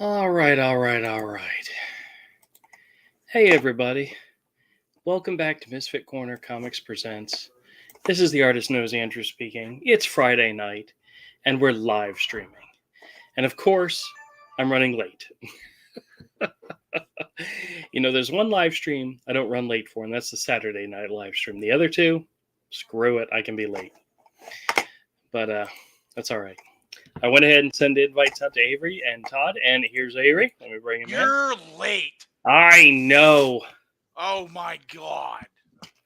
All right, all right, all right. Hey, everybody. Welcome back to Misfit Corner Comics Presents. This is the artist knows Andrew speaking. It's Friday night, and we're live streaming. And of course, I'm running late. There's one live stream I don't run late for, and that's the Saturday night live stream. The other two, screw it, I can be late. But that's all right. I went ahead and sent invites out to Avery and Todd, and here's Avery. Let me bring him You're late. in. I know. Oh my god.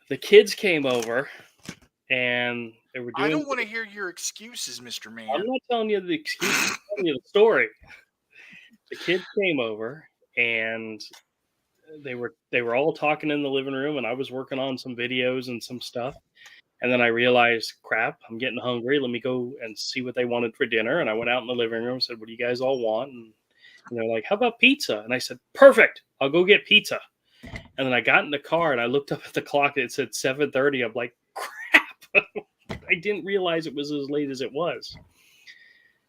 The kids came over, and they were doing. I don't want to hear your excuses, Mr. Man. I'm not telling you the excuse. I'm telling you the story. The kids came over, and they were all talking in the living room, and I was working on some videos and some stuff. And then I realized, crap, I'm getting hungry. Let me go and see what they wanted for dinner. And I went out in the living room and said, what do you guys all want? And they're like, how about pizza? And I said, perfect. I'll go get pizza. And then I got in the car and I looked up at the clock and it said 7:30. I'm like, crap. I didn't realize it was as late as it was.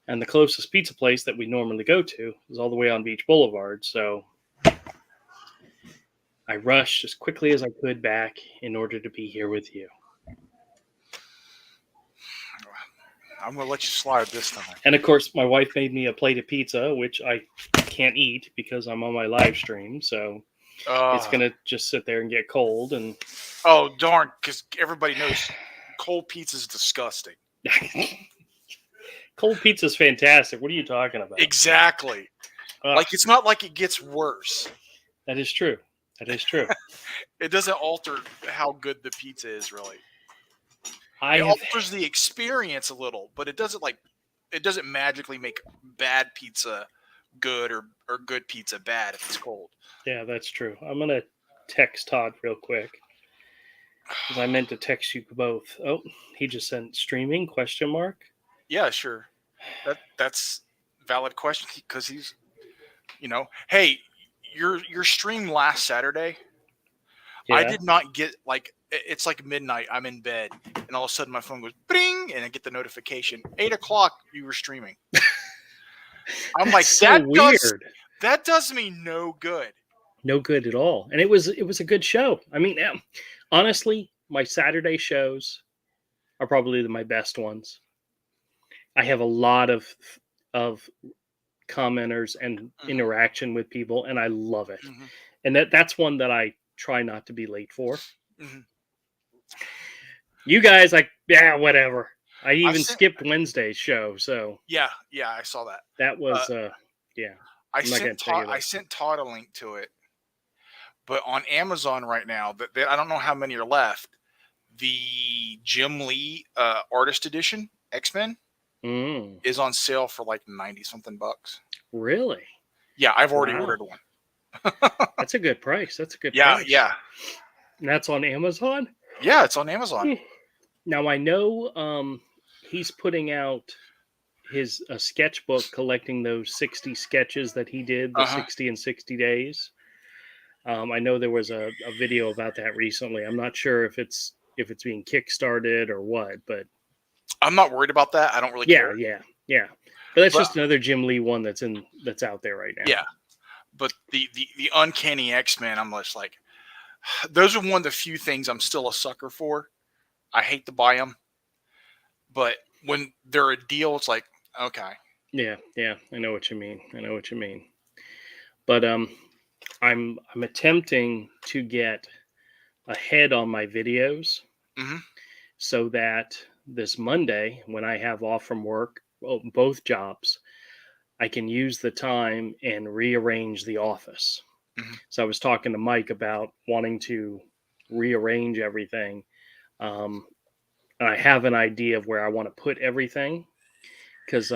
And the closest pizza place that we normally go to is all the way on Beach Boulevard. So I rushed as quickly as I could back in order to be here with you. I'm going to let you slide this time. And of course, my wife made me a plate of pizza, which I can't eat because I'm on my live stream. So it's going to just sit there and get cold. And oh, darn, because everybody knows cold pizza is disgusting. Cold pizza is fantastic. What are you talking about? Exactly. Like, it's not like it gets worse. That is true. That is true. It doesn't alter how good the pizza is, really. It alters the experience a little, but it doesn't magically make bad pizza good or good pizza bad if it's cold. Yeah, that's true. I'm going to text Todd real quick because I meant to text you both. Oh, he just sent streaming ? Yeah, sure. That's valid question because he's, hey, your stream last Saturday. Yeah. I did not get it's like midnight. I'm in bed, and all of a sudden my phone goes bing, and I get the notification 8:00. You were streaming. I'm like, so weird. That does me no good. No good at all. And it was a good show. I mean, honestly, my Saturday shows are probably my best ones. I have a lot of commenters and interaction with people, and I love it. Mm-hmm. And that's one that I try not to be late for. Mm-hmm. You guys, whatever. I even skipped Wednesday's show, so yeah, I saw that. That was yeah. I sent Todd a link to it, but on Amazon right now, I don't know how many are left. The Jim Lee Artist Edition X-Men is on sale for like $90-something. Really? Yeah, I've already ordered one. That's a good price. That's a good price. Yeah. And that's on Amazon? Yeah, it's on Amazon. Now, I know he's putting out a sketchbook collecting those 60 sketches that he did, the 60 in 60 days. I know there was a video about that recently. I'm not sure if it's being kickstarted or what, but I'm not worried about that. I don't really care. Yeah. But that's just another Jim Lee one that's out there right now. Yeah. But the Uncanny X-Men, I'm just like, those are one of the few things I'm still a sucker for. I hate to buy them, but when they're a deal, it's like, okay. Yeah, I know what you mean. But I'm attempting to get ahead on my videos, so that this Monday, when I have off from work, both jobs, I can use the time and rearrange the office. Mm-hmm. So I was talking to Mike about wanting to rearrange everything. And I have an idea of where I want to put everything. Because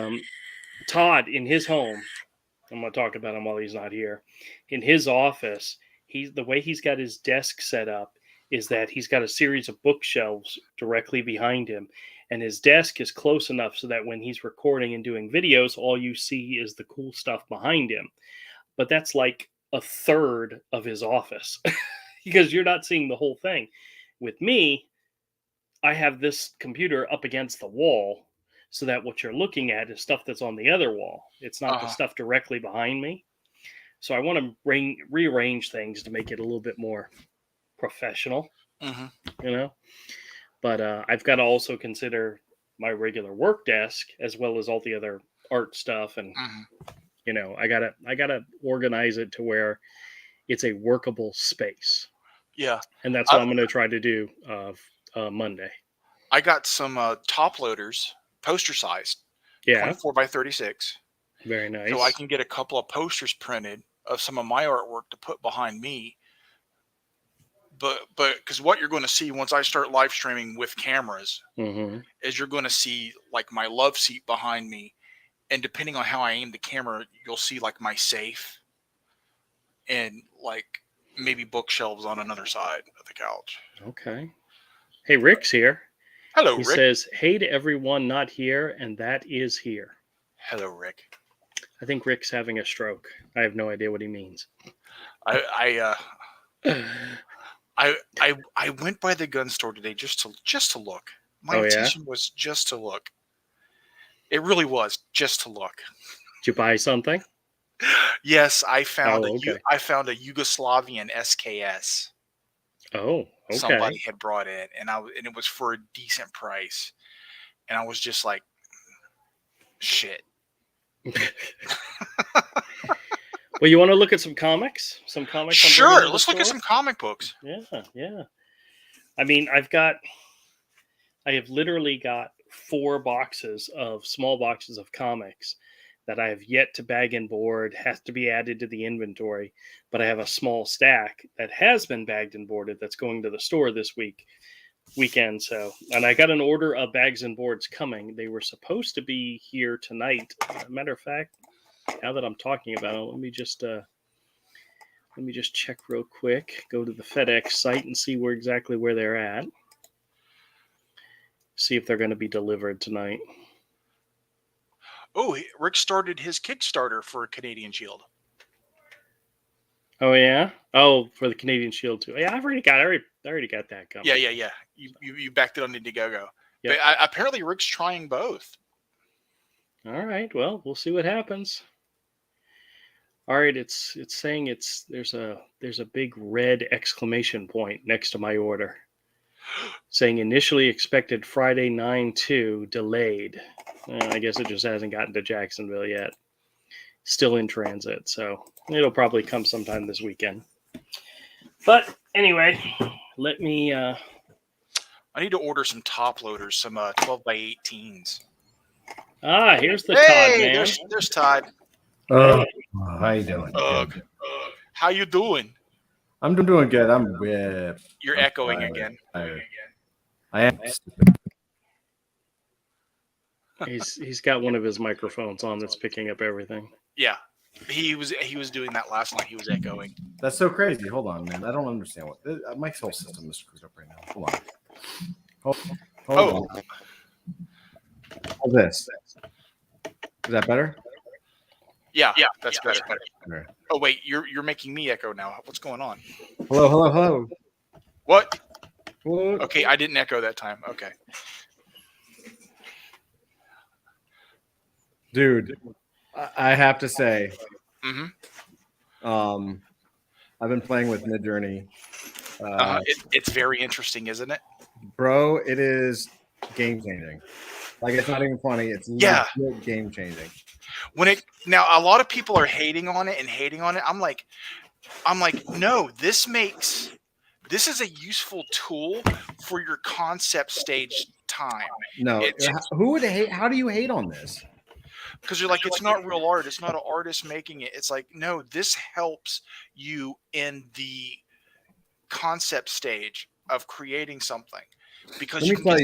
Todd, in his home, I'm going to talk about him while he's not here. In his office, the way he's got his desk set up is that he's got a series of bookshelves directly behind him. And his desk is close enough so that when he's recording and doing videos, all you see is the cool stuff behind him. But that's like a third of his office because you're not seeing the whole thing. With me, I have this computer up against the wall. so that what you're looking at is stuff that's on the other wall. It's not the stuff directly behind me. So I want to rearrange things to make it a little bit more professional, you know. But I've got to also consider my regular work desk as well as all the other art stuff, and you know, I gotta organize it to where it's a workable space. Yeah, and that's what I'm going to try to do Monday. I got some top loaders, poster sized, 24 by 36. Very nice. So I can get a couple of posters printed of some of my artwork to put behind me. But because what you're going to see once I start live streaming with cameras is you're going to see like my love seat behind me, and depending on how I aim the camera, you'll see like my safe and like maybe bookshelves on another side of the couch. Okay. Hey, Rick's here. Hello, Rick. He says, "Hey to everyone not here, and that is here." Hello, Rick. I think Rick's having a stroke. I have no idea what he means. I went by the gun store today just to look. My intention was just to look. It really was just to look. Did you buy something? Yes, I found I found a Yugoslavian SKS. Oh, okay. Somebody had brought in, and it was for a decent price, and I was just like, shit. Well, you want to look at some comics? Some comics? Sure, let's look at some comic books. Yeah. I mean, I have literally got 4 small boxes of comics that I have yet to bag and board, has to be added to the inventory. But I have a small stack that has been bagged and boarded that's going to the store this weekend. So, and I got an order of bags and boards coming. They were supposed to be here tonight. Matter of fact, now that I'm talking about it, let me just check real quick. Go to the FedEx site and see exactly where they're at. See if they're going to be delivered tonight. Oh, Rick started his Kickstarter for Canadian Shield. Oh yeah. Oh, for the Canadian Shield too. Yeah, I already got that coming. Yeah. You backed it on Indiegogo. Yep. But apparently Rick's trying both. All right. Well, we'll see what happens. All right. It's saying there's a big red exclamation point next to my order, saying initially expected Friday 9/2 delayed. I guess it just hasn't gotten to Jacksonville yet. Still in transit, so it'll probably come sometime this weekend. But anyway, let me. I need to order some top loaders, some 12 by 18s. Here's the Todd man. There's Todd. How you doing? How you doing? I'm doing good. You're echoing again. I am stupid. He's got one of his microphones on that's picking up everything. Yeah, he was doing that last night. He was echoing. That's so crazy. Hold on, man. I don't understand what my whole system is screwed up right now. Hold on. How's this? Is that better? Yeah, that's better. Oh wait, you're making me echo now. What's going on? Hello. What? Okay, I didn't echo that time. Okay. Dude, I have to say, Mm-hmm. I've been playing with Midjourney. It's very interesting, isn't it? Bro, it is game changing. Like, it's not even funny. It's game changing. Now a lot of people are hating on it. I'm like, no, this is a useful tool for your concept stage time. No, who would hate? How do you hate on this? Because you're like, it's not real art. It's not an artist making it. It's like, no, this helps you in the concept stage of creating something. Because let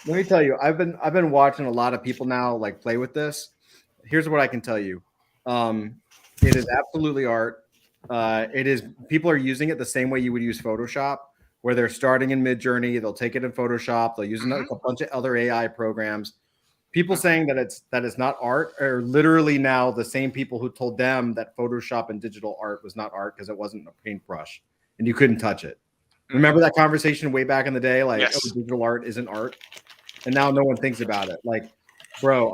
me tell you, I've been watching a lot of people now like play with this. Here's what I can tell you. It is absolutely art. People are using it the same way you would use Photoshop, where they're starting in Midjourney, they'll take it in Photoshop, they'll use a bunch of other AI programs. People saying that it's not art are literally now the same people who told them that Photoshop and digital art was not art because it wasn't a paintbrush and you couldn't touch it. Remember that conversation way back in the day? Like, yes. Oh, digital art isn't art. And now no one thinks about it. Like, bro.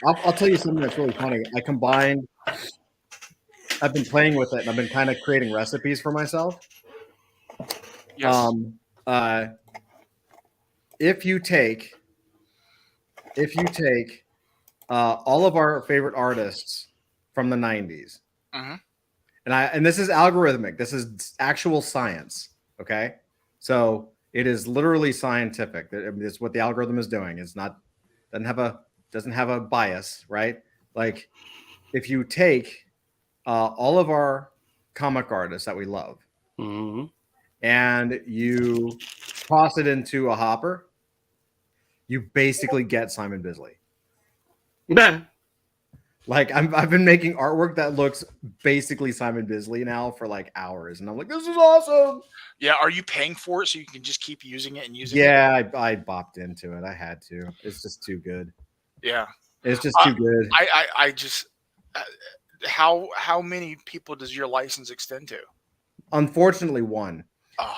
I'll tell you something that's really funny. I've been playing with it, and I've been kind of creating recipes for myself. Yes. Uh, if you take all of our favorite artists from the 90s, Mm-hmm. and this is algorithmic. This is actual science. Okay, so it is literally scientific. It's what the algorithm is doing. It's not doesn't have a bias, right? Like if you take all of our comic artists that we love, Mm-hmm. and you toss it into a hopper, you basically get Simon Bisley. Like I've been making artwork that looks basically Simon Bisley now for like hours, and I'm like, this is awesome. Yeah. Are you paying for it so you can just keep using it and using it? Yeah, I bopped into it. I had to. It's just too good. Yeah. It's just too good. I just how many people does your license extend to? Unfortunately, one. Oh,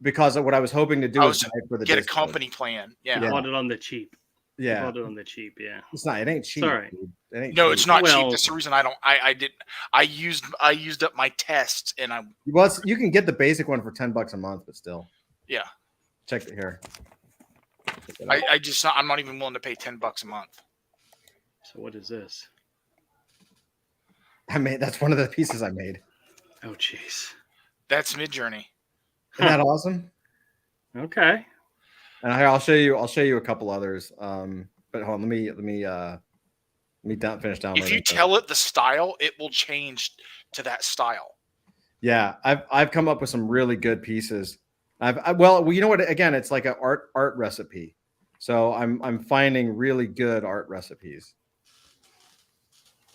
Because what I was hoping to do I was was buy it for the get a Discord. company plan. You Yeah. Yeah. bought it on the cheap. You Yeah, bought it on the cheap. Yeah. it's not. It ain't cheap. Sorry. Dude. It ain't No, cheap. it's not cheap. Well- That's the reason I don't. I didn't. I used up my tests, and I Well, you can get the basic one for $10 a month, but still, yeah. check it here. Check it out. I just I'm not even willing to pay $10 a month. So what is this? That's one of the pieces I made. Oh, jeez. That's Midjourney. Isn't that awesome? Okay. And I'll show you a couple others. But hold on, let me finish downloading. If you tell it the style, it will change to that style. Yeah, I've come up with some really good pieces. Well, you know what? Again, it's like an art recipe. So I'm finding really good art recipes.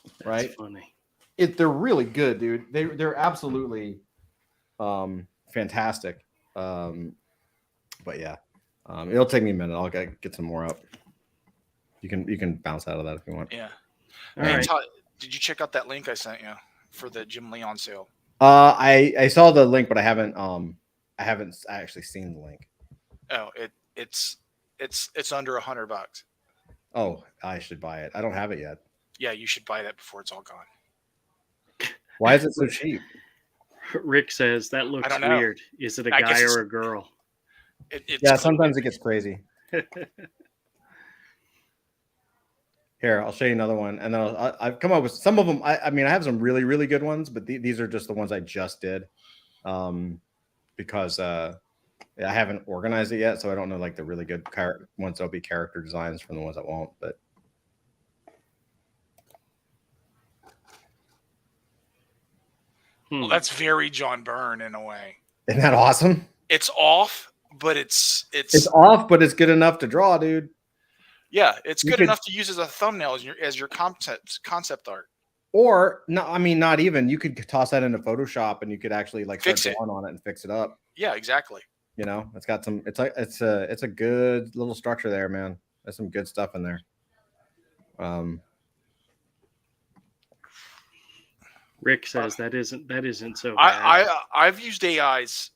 That's Right? funny. They're really good, dude. They're absolutely fantastic. But yeah, it'll take me a minute. I'll get some more up. You can bounce out of that if you want. Yeah. All Hey, right. Todd, did you check out that link I sent you for the Jim Leon sale? I saw the link, but I haven't actually seen the link. Oh, it's under $100. Oh, I should buy it. I don't have it yet. Yeah, you should buy that before it's all gone. Why is it so cheap? Rick says that looks don't know. weird. Is it a I guess guy it's- or a girl? It's Yeah, cool. sometimes it gets crazy. Here, I'll show you another one, and then I've come up with some of them. I mean, I have some really, really good ones, but these are just the ones I just did, because I haven't organized it yet, so I don't know like the really good ones that'll be character designs from the ones that won't. But Well, that's very John Byrne in a way. isn't that awesome? It's off, but it's off, but it's good enough to draw, dude. Yeah, it's good enough to use as a thumbnail as your concept art. Or no, I mean, not even. You could toss that into Photoshop, and you could actually like Fix start it. drawing on it and fix it up. Yeah, exactly. You know, it's got some. It's a good little structure there, man. There's some good stuff in there. Rick says that isn't so bad. I've used AIs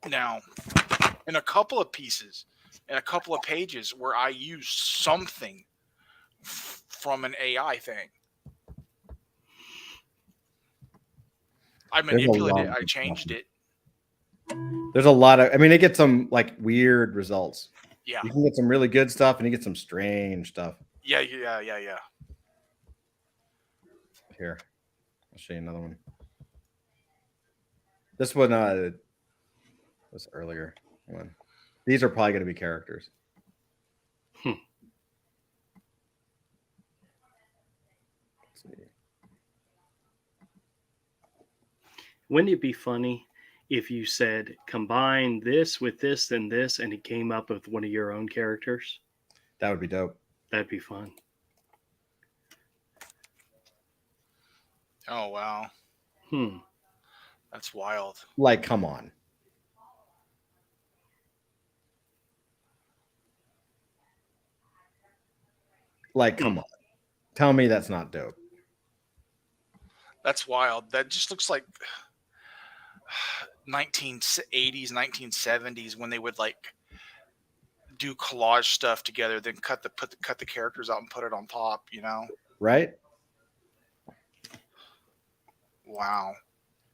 now in a couple of pieces, in a couple of pages where I use something from an AI thing. I manipulated it. I changed it. There's a lot of. I mean, it gets some like weird results. Yeah. You can get some really good stuff, and you get some strange stuff. Yeah. Here, I'll show you another one. This one was earlier. Hang on. These are probably going to be characters. Let's see. Wouldn't it be funny if you said combine this with this and this, and it came up with one of your own characters? That would be dope. That'd be fun. Oh wow. That's wild. Like, come on. Like, come on. Tell me that's not dope. That's wild. That just looks like 1980s, 1970s when they would like do collage stuff together, then cut the characters out and put it on top. Right. Wow.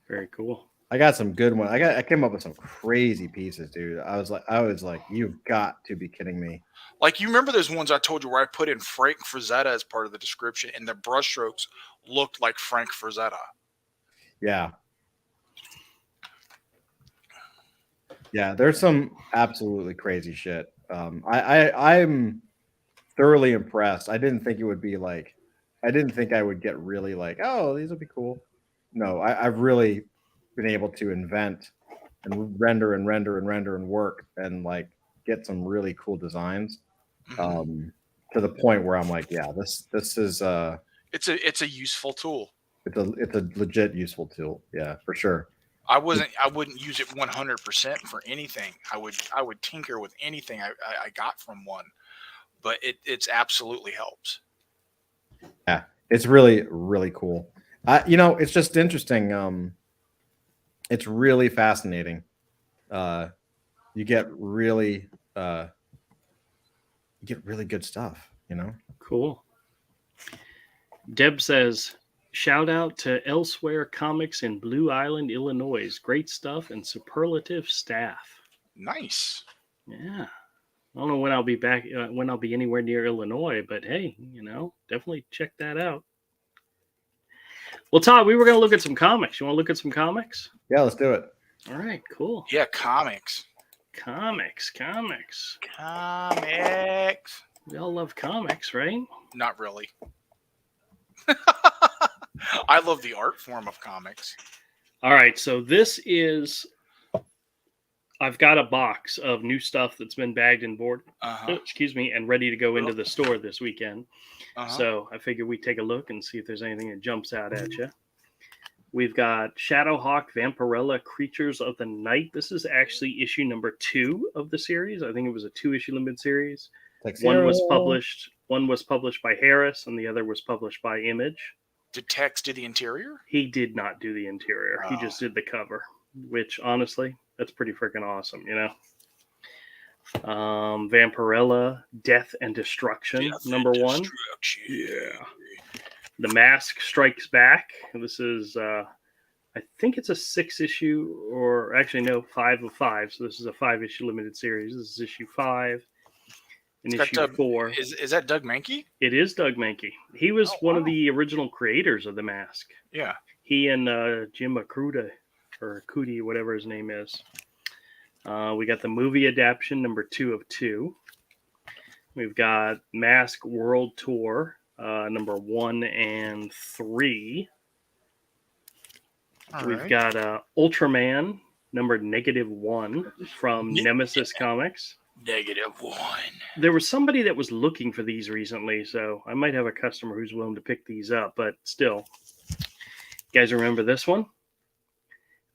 Very cool. I got some good ones. I came up with some crazy pieces, dude. I was like, you've got to be kidding me. Like, you remember those ones I told you where I put in Frank Frazetta as part of the description, and the brushstrokes looked like Frank Frazetta. Yeah. Yeah, there's some absolutely crazy shit. I'm thoroughly impressed. I didn't think it would be like, I didn't think I would get really like, oh, these will be cool. No, I've really been able to invent and render and work and like get some really cool designs. To the point where I'm like, yeah, this is it's a useful tool. It's a legit useful tool. Yeah, for sure. I wouldn't use it 100% for anything. I would tinker with anything I got from one, but it's absolutely helps. Yeah, it's really, really cool. It's just interesting. It's really fascinating. You get really good stuff, Cool. Deb says, shout out to Elsewhere Comics in Blue Island, Illinois. Great stuff and superlative staff. Nice. Yeah. I don't know when I'll be back, when I'll be anywhere near Illinois, but hey, definitely check that out. Well, Todd, we were going to look at some comics. You want to look at some comics? Yeah, let's do it. All right, cool. Yeah, comics. We all love comics, right? Not really. I love the art form of comics. All right, so this is, I've got a box of new stuff that's been bagged and boarded, and ready to go into the store this weekend. So I figured we'd take a look and see if there's anything that jumps out at you. We've got Shadowhawk, Vampirella, Creatures of the Night. This is actually issue number 2 of the series. I think it was a 2-issue limited series. One was published by Harris, and the other was published by Image. Did Tex do the interior? He did not do the interior. He just did the cover, which honestly, that's pretty freaking awesome, Vampirella, Death and Destruction, number 1. Yeah. The Mask Strikes Back. This is, I think it's a 6-issue, or actually no, 5 of 5. So this is a 5-issue limited series. This is issue 5. And issue 4. Is that Doug Mankey? It is Doug Mankey. He was one of the original creators of The Mask. Yeah. He and Jim Akuda, or Cootie, whatever his name is. We got the movie adaptation, number 2 of 2. We've got Mask World Tour, number 1 and 3. We've got Ultraman, number -1 from Nemesis Comics. -1. There was somebody that was looking for these recently, so I might have a customer who's willing to pick these up, but still. You guys remember this one?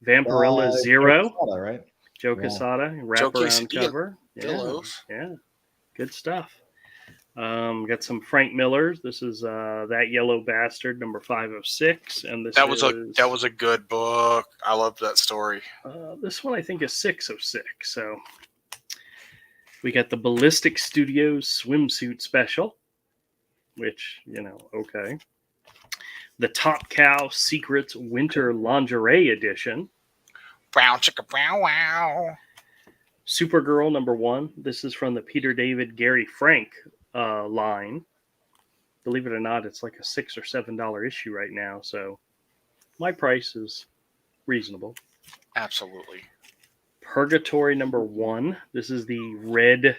Vampirella Zero. Quesada, right? Joe Quesada, wraparound cover. Yeah, good stuff. Got some Frank Millers. This is That Yellow Bastard, number 5 of 6, and that was a good book. I loved that story. This one I think is 6 of 6. So we got the Ballistic Studios swimsuit special, which okay. The Top Cow Secrets Winter Lingerie Edition. Brow chicka brow wow. Supergirl number 1. This is from the Peter David Gary Frank line. Believe it or not, it's like a $6 or $7 issue right now, so my price is reasonable. Absolutely. Purgatory number 1. This is the red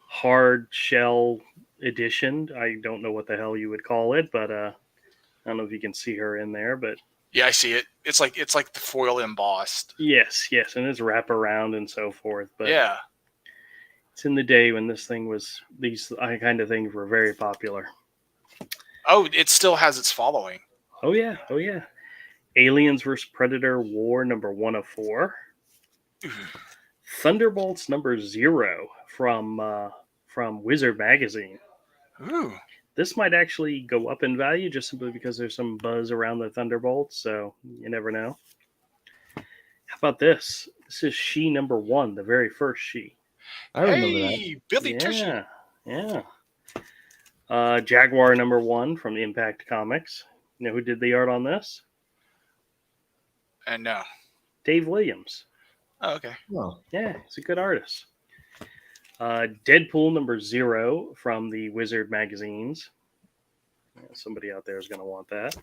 hard shell edition. I don't know what the hell you would call it, but I don't know if you can see her in there, but yeah, I see it. It's like the foil embossed. Yes, and it's wrap around and so forth. But yeah, it's in the day when these kind of things were very popular. Oh, it still has its following. Oh yeah. Aliens vs. Predator War number 1 of 4. Thunderbolts number 0 from Wizard Magazine. Ooh. This might actually go up in value just simply because there's some buzz around the Thunderbolts, so you never know. How about this? This is She number 1, the very first She. I remember that. Billy Tushy. Yeah. Jaguar number 1 from Impact Comics. You know who did the art on this? And no. Dave Williams. Oh, okay. Oh. Yeah, he's a good artist. Deadpool number 0 from the Wizard magazines. Somebody out there is going to want that.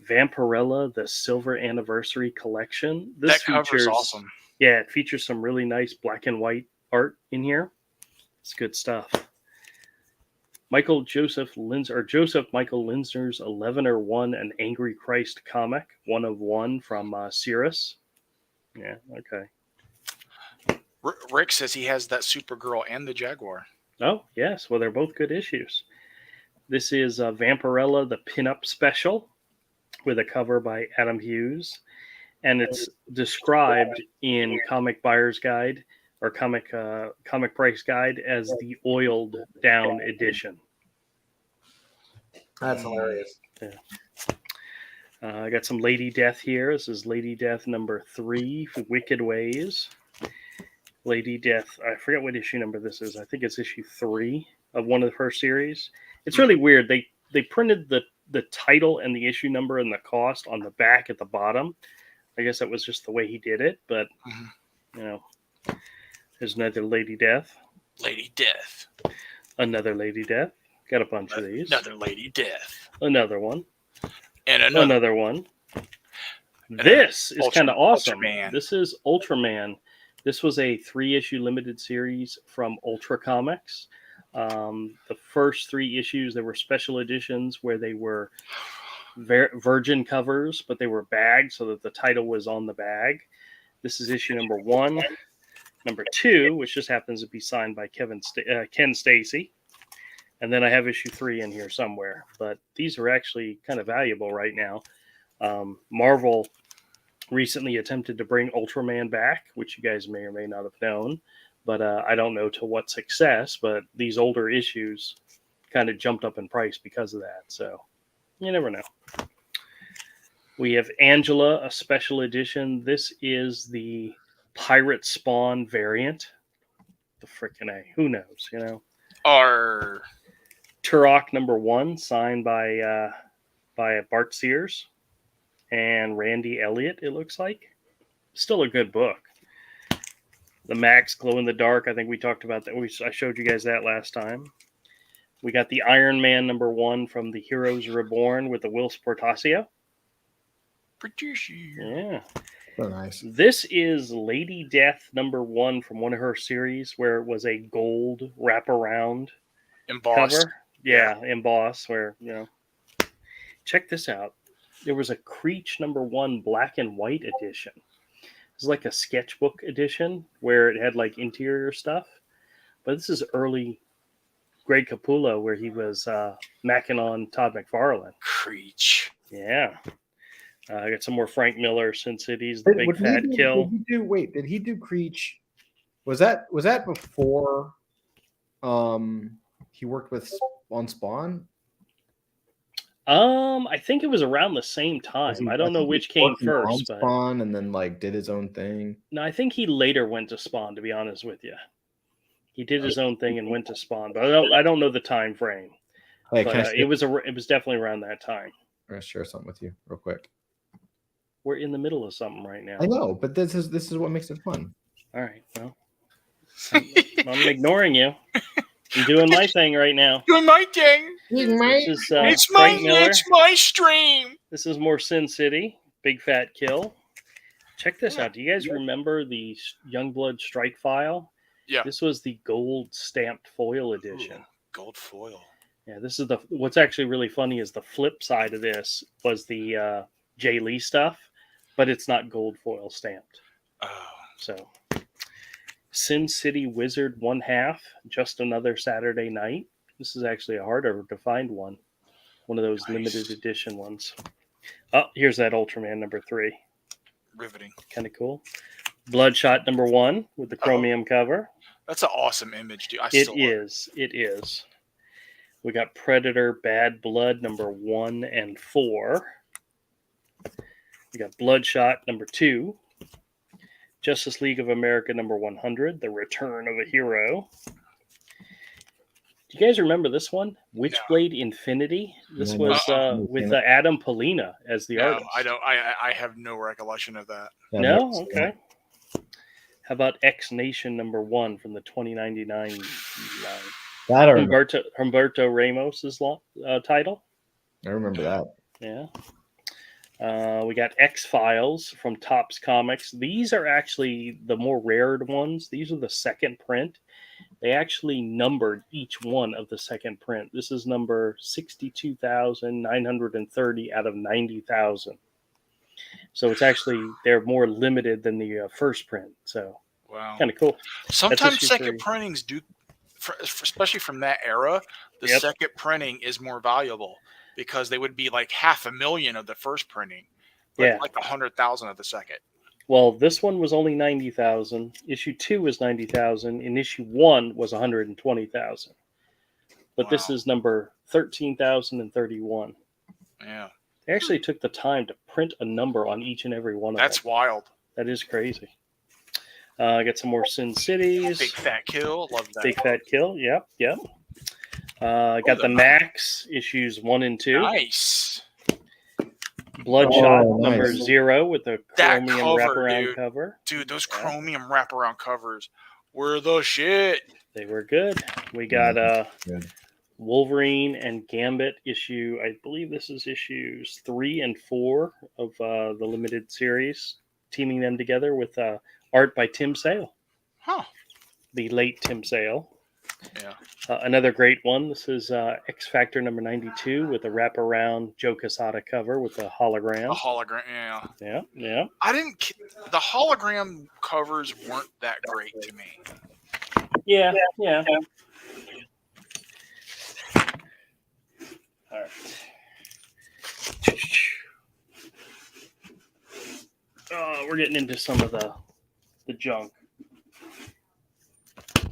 Vampirella, the Silver Anniversary Collection. That cover's awesome. Yeah, it features some really nice black and white art in here. It's good stuff. Joseph Michael Linsner's 1101, an Angry Christ comic, 1 of 1 from Cirrus. Yeah, okay. Rick says he has that Supergirl and the Jaguar. Oh, yes. Well, they're both good issues. This is Vampirella, the pinup special, with a cover by Adam Hughes. And it's described in Comic Buyer's Guide or Comic Price Guide as the oiled down edition. That's hilarious. Yeah. I got some Lady Death here. This is Lady Death number 3, Wicked Ways. Lady Death, I forget what issue number this is. I think it's issue 3 of one of her series. It's really weird. They printed the title and the issue number and the cost on the back at the bottom. I guess that was just the way he did it, but you know, there's another Lady Death. Lady Death. Another Lady Death. Got a bunch of these. Another Lady Death. Another one. And another one. This is kind of awesome. Ultraman. This is Ultraman. This was a 3-issue limited series from Ultra Comics. The first 3 issues, there were special editions where they were virgin covers, but they were bagged so that the title was on the bag. This is issue number 1. Number 2, which just happens to be signed by Ken Stacy. And then I have issue 3 in here somewhere. But these are actually kind of valuable right now. Marvel recently attempted to bring Ultraman back, which you guys may or may not have known. But I don't know to what success. But these older issues kind of jumped up in price because of that. So you never know. We have Angela, a special edition. This is the Pirate Spawn variant. The frickin' A. Who knows, you know? Or Turok number 1, signed by Bart Sears and Randy Elliott, it looks like. Still a good book. The Max Glow in the Dark, I think we talked about that. I showed you guys that last time. We got the Iron Man number 1 from the Heroes Reborn with the Will Sportasio. Yeah. So nice. This is Lady Death number 1 from one of her series where it was a gold wraparound embossed cover. Yeah, embossed. Where, you know, check this out. There was a Creech number 1 black and white edition. It was like a sketchbook edition where it had like interior stuff. But this is early Greg Capullo where he was macking on Todd McFarlane. Creech. Yeah. I got some more Frank Miller, Sin City's The Big Fat Kill. Did he do Creech? Was that before he worked on Spawn? I think it was around the same time. I don't know which came first, but Spawn and then like did his own thing. No, I think he later went to Spawn, to be honest with you. He did his own thing and went to Spawn, but I don't know the time frame. Hey, but it was definitely around that time. I'm gonna share something with you real quick. We're in the middle of something right now. I know, but this is what makes it fun. All right, well, I'm ignoring you. I'm doing my thing right now. Doing my thing. It's my stream. This is more Sin City, Big Fat Kill. Check this out. Do you guys remember the Youngblood Strike File? Yeah. This was the gold stamped foil edition. Ooh, gold foil. Yeah, this is what's actually really funny is the flip side of this was the Jay Lee stuff, but it's not gold foil stamped. Oh. So Sin City Wizard 1/2, Just Another Saturday Night. This is actually a harder to find one. One of those limited edition ones. Oh, here's that Ultraman number 3. Riveting. Kind of cool. Bloodshot number 1 with the chromium cover. That's an awesome image, dude. It is. We got Predator Bad Blood number 1 and 4. We got Bloodshot number 2. Justice League of America number 100, The Return of a Hero. Do you guys remember this one? Witchblade Infinity. This was with Adam Polina as the artist. I don't. I have no recollection of that. Yeah, no? Okay. How about X Nation number 1 from the 2099 line? That Humberto Ramos's title. I remember that. Yeah. We got X Files from Topps Comics. These are actually the more rare ones. These are the second print. They actually numbered each one of the second print. This is number 62,930 out of 90,000. So it's actually, they're more limited than the first print. So wow, kind of cool. Sometimes second printings do, especially from that era, the second printing is more valuable because they would be like 500,000 of the first printing, but like 100,000 of the second. Well, this one was only 90,000. Issue 2 was 90,000, and issue 1 was 120,000. But this is number 13,031. Yeah. They actually took the time to print a number on each and every one of them. That's wild. That is crazy. I got some more Sin Cities. Big Fat Kill. Love that. Big Fat Kill. Yep. Got the Max issues 1 and 2. Nice. Bloodshot number 0 with the chromium wraparound cover. Dude, those chromium wraparound covers were the shit. They were good. We got Wolverine and Gambit issue. I believe this is issues 3 and 4 of the limited series, teaming them together with art by Tim Sale. Huh. The late Tim Sale. Yeah. Another great one. This is X Factor number 92 with a wraparound Joe Quesada cover with a hologram. A hologram, yeah. Yeah. The hologram covers weren't that great to me. Yeah. All right. We're getting into some of the junk.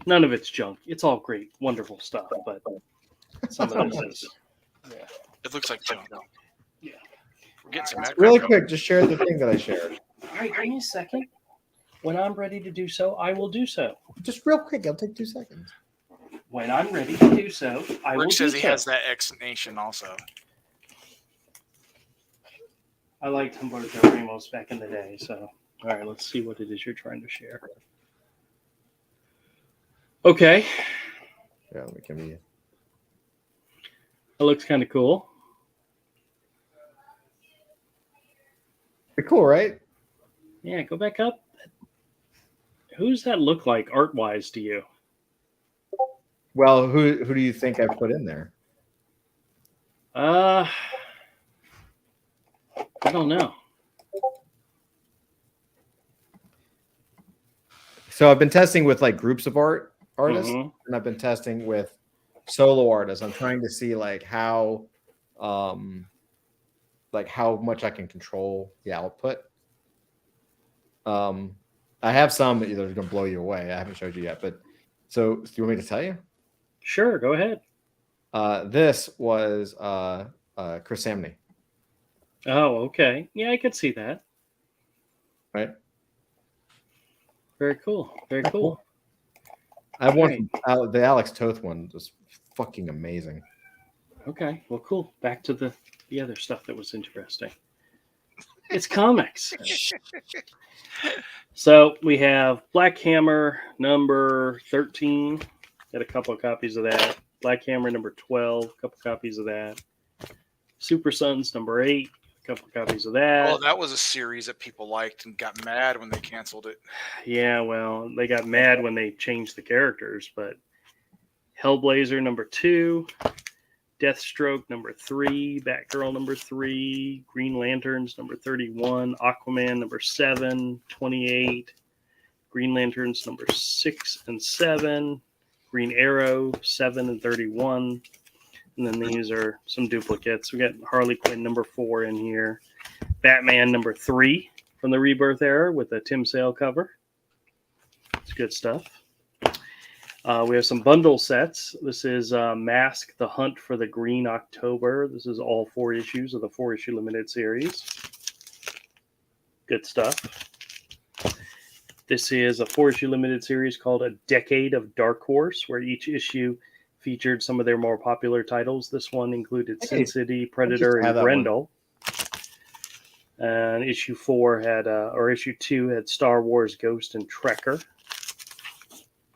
None of it's junk. It's all great, wonderful stuff, but some of this is. Yeah. It looks like junk. Yeah. We're getting some really quick, just share the thing that I shared. All right, give me a second. When I'm ready to do so, I will do so. Just real quick, it'll take 2 seconds. When I'm ready to do so, I will do so. Rick says he has that X Nation also. I liked Humberto Ramos back in the day, so all right, let's see what it is you're trying to share. Okay. Yeah, we can be. It looks kind of cool. Pretty cool, right? Yeah, go back up. Who's that look like art-wise to you? Well, who do you think I put in there? I don't know. So I've been testing with like groups of artists, Mm-hmm. and I've been testing with solo artists. I'm trying to see like how much I can control the output. I have some that are going to blow you away. I haven't showed you yet, but so do you want me to tell you? Sure, go ahead. This was Chris Samney. Oh, okay. Yeah, I could see that. Right. Very cool. Very cool. I have one. The Alex Toth one was fucking amazing. Okay. Well, cool. Back to the other stuff that was interesting. It's comics. So we have Black Hammer number 13. Got a couple of copies of that. Black Hammer number 12. A couple copies of that. Super Sons number 8. A couple copies of that. Oh, that was a series that people liked and got mad when they canceled it. Yeah, well, they got mad when they changed the characters, but Hellblazer number 2, Deathstroke number 3, Batgirl number 3, Green Lanterns number 31, Aquaman number 7, 28, Green Lanterns number 6 and 7, Green Arrow 7 and 31. And then these are some duplicates. We got Harley Quinn number 4 in here. Batman number 3 from the Rebirth era with a Tim Sale cover. It's good stuff. We have some bundle sets. This is Mask, The Hunt for the Green October. This is all 4 issues of the 4-issue limited series. Good stuff. This is a 4-issue limited series called A Decade of Dark Horse, where each issue featured some of their more popular titles. This one included Sin City, Predator, and Grendel. And issue 2 had Star Wars, Ghost, and Trekker.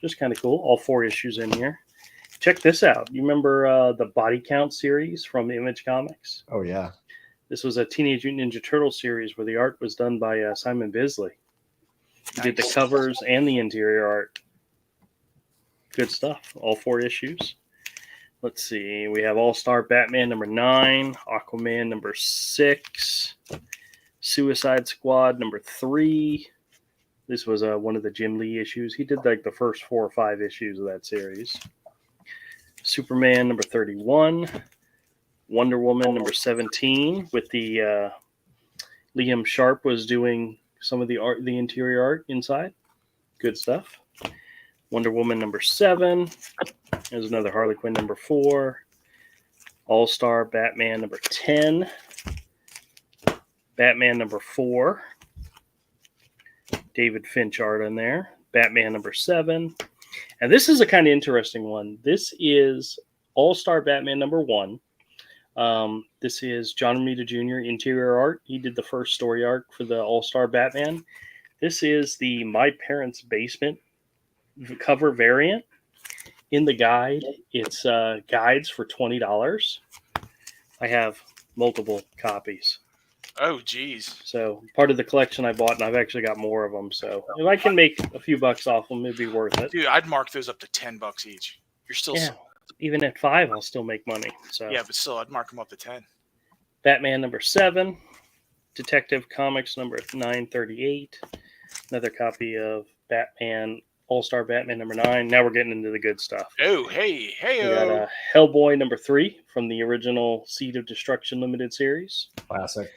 Just kind of cool. All 4 issues in here. Check this out. You remember the Body Count series from Image Comics? Oh, yeah. This was a Teenage Mutant Ninja Turtle series where the art was done by Simon Bisley. He did the covers and the interior art. Good stuff. All 4 issues. Let's see. We have All-Star Batman number 9, Aquaman number 6, Suicide Squad number 3. This was one of the Jim Lee issues. He did like the first 4 or 5 issues of that series. Superman number 31, Wonder Woman number 17, with the Liam Sharp was doing some of the art, the interior art inside. Good stuff. Wonder Woman number 7. There's another Harley Quinn number 4. All-Star Batman number 10. Batman number 4. David Finch art in there. Batman number 7. And this is a kind of interesting one. This is All-Star Batman number 1. This is John Romita Jr. interior art. He did the first story arc for the All-Star Batman. This is the My Parents' Basement cover variant. In the guide, it's guides for $20. I have multiple copies. Oh, geez. So part of the collection I bought, and I've actually got more of them. So if I can make a few bucks off them, it'd be worth it. Dude, I'd mark those up to $10 each. You're still even at 5, I'll still make money. So yeah, but still, I'd mark them up to 10. Batman number 7, Detective Comics number 938, another copy of Batman All-Star Batman number 9. Now we're getting into the good stuff. Oh, hey. We got Hellboy number 3 from the original Seed of Destruction limited series. Classic.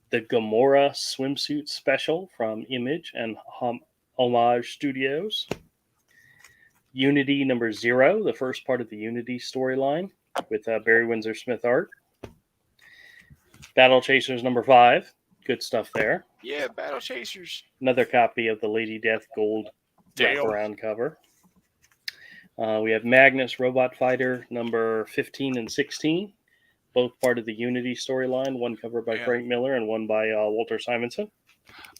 The Gamora swimsuit special from Image and Homage Studios. Unity number 0, the first part of the Unity storyline with Barry Windsor Smith art. Battle Chasers number 5, good stuff there. Yeah, Battle Chasers. Another copy of the Lady Death gold wraparound cover. We have Magnus Robot Fighter number 15 and 16, both part of the Unity storyline, one cover by Frank Miller and one by Walter Simonson.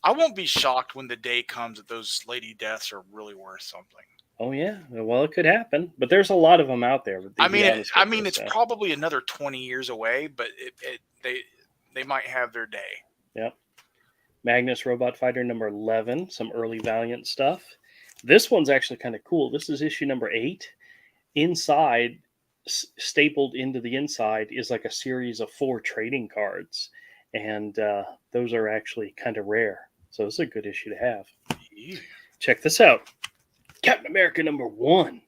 I won't be shocked when the day comes that those Lady Deaths are really worth something. Oh yeah, well it could happen, but there's a lot of them out there. It's probably another 20 years away, but they might have their day. Yep. Magnus Robot Fighter number 11, some early Valiant stuff. This one's actually kind of cool. This is issue number 8. Inside, stapled into the inside, is like a series of 4 trading cards, and those are actually kind of rare. So it's a good issue to have. Yeah. Check this out. Captain America number 1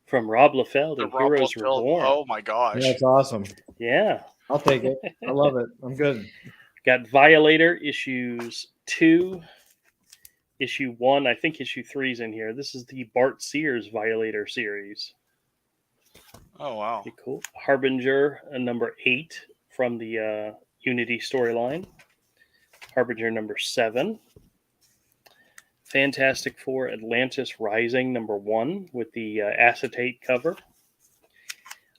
from Rob Liefeld and Heroes Reborn. Oh my gosh. That's awesome. Yeah. I'll take it. I love it. I'm good. Got Violator issues 2, issue 1. I think issue 3 is in here. This is the Bart Sears Violator series. Oh, wow. Pretty cool. Harbinger number 8 from the Unity storyline. Harbinger number 7. Fantastic Four Atlantis Rising number 1 with the acetate cover.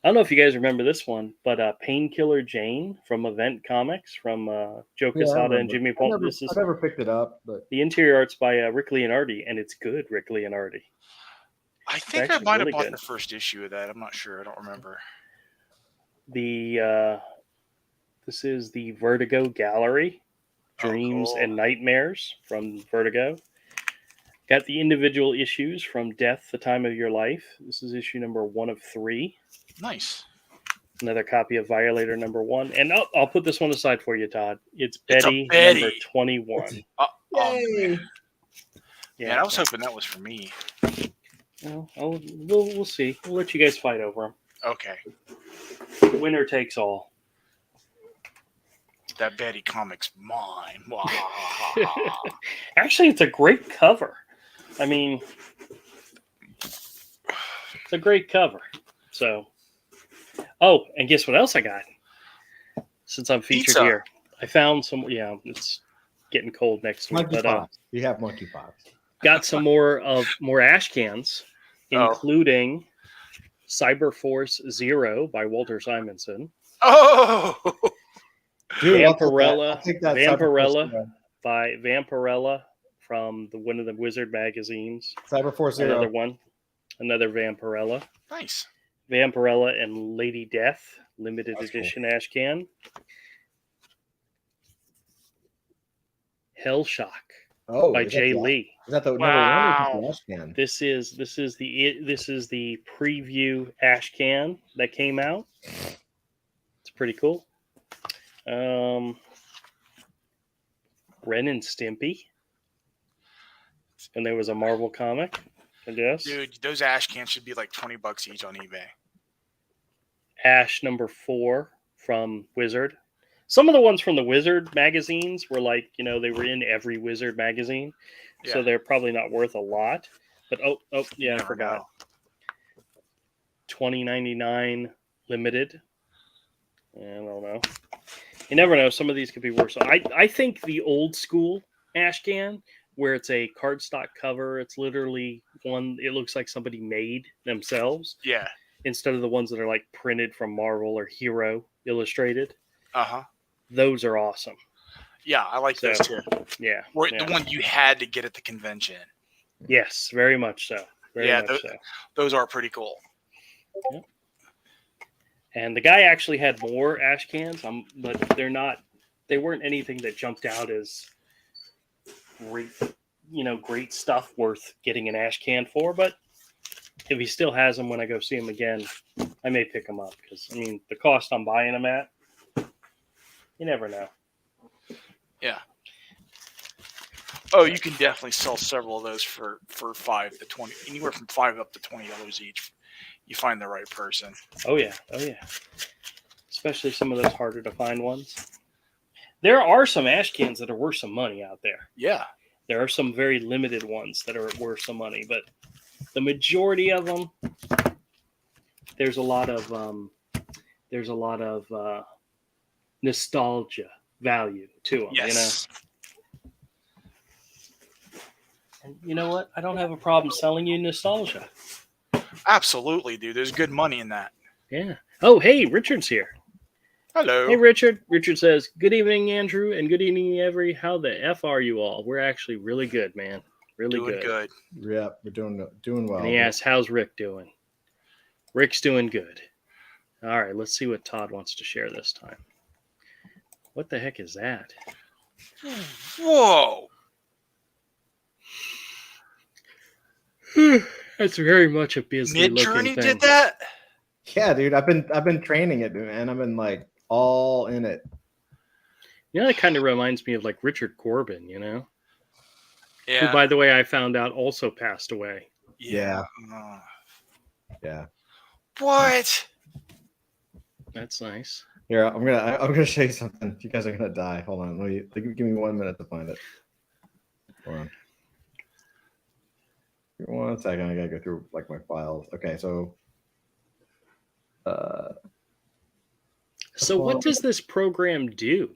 I don't know if you guys remember this one, but Painkiller Jane from Event Comics from Joe Quesada and Jimmy Palm. I never picked it up, but the interior art's by Rick Leonardi, and it's good, Rick Leonardi. I think I might have bought the first issue of that. I'm not sure. I don't remember. This is the Vertigo Gallery, Dreams and Nightmares from Vertigo. Got the individual issues from Death, The Time of Your Life. This is issue number 1 of 3. Nice. Another copy of Violator number 1. And I'll put this one aside for you, Todd. It's Betty number 21. Man. Yeah, I was hoping that was for me. Well, we'll see. We'll let you guys fight over them. Okay. Winner takes all. That Betty comic's mine. Actually, it's a great cover. I mean, it's a great cover. So, and guess what else I got? Since I'm featured here, I found some. Yeah, it's getting cold next week. Monkey Pops. You have Monkey Pops. Got some more ash cans, including Cyberforce Zero by Walter Simonson. Oh, dude, Vampirella, I'll take that Vampirella by Vampirella from one of the Wizard magazines. Cyberforce Zero. Another Vampirella. Nice. Vampirella and Lady Death limited edition ash can. Hellshock by Jay Lee. Is that the number one ash can? This is the preview ash can that came out. It's pretty cool. Ren and Stimpy. And there was a Marvel comic, I guess. Dude, those ash cans should be like $20 each on eBay. Ash number 4 from Wizard. Some of the ones from the Wizard magazines were like, they were in every Wizard magazine. Yeah. So they're probably not worth a lot. But I forgot. $20.99 limited. I don't know. You never know. Some of these could be worse. So I think the old school ash can, where it's a cardstock cover, it's literally one, it looks like somebody made themselves. Yeah. Instead of the ones that are like printed from Marvel or Hero Illustrated. Uh-huh. Those are awesome. Yeah, I like those too. Yeah. The one you had to get at the convention. Yes, very much so. Those are pretty cool. Yep. And the guy actually had more ash cans, but they weren't anything that jumped out as great stuff worth getting an ash can for. But if he still has them when I go see him again, I may pick them up because the cost I'm buying them at, you never know. Yeah. Oh, you can definitely sell several of those for $5 to $20, anywhere from $5 up to $20 each. You find the right person. Oh yeah. Especially some of those harder to find ones. There are some ash cans that are worth some money out there. Yeah. There are some very limited ones that are worth some money, but the majority of them, there's a lot of nostalgia value to them. Yes. And you know what? I don't have a problem selling you nostalgia. Absolutely, dude. There's good money in that. Yeah. Oh, hey, Richard's here. Hello. Hey, Richard. Richard says, good evening, Andrew, and good evening, Every. How the F are you all? We're actually really good, man. Really good. Yeah, we're doing well. And he asks, how's Rick doing? Rick's doing good. All right, let's see what Todd wants to share this time. What the heck is that? Whoa. That's very much a busy looking Midjourney thing. did that? Yeah, dude. I've been training it, and I've been like all in it. That kind of reminds me of like Richard Corbin, Yeah. Who, by the way, I found out also passed away. Yeah. Yeah. What? That's nice. Here, I'm gonna show you something. You guys are gonna die. Hold on. Give me 1 minute to find it. Hold on. 1 second. I gotta go through like my files. Okay, so. So what does this program do?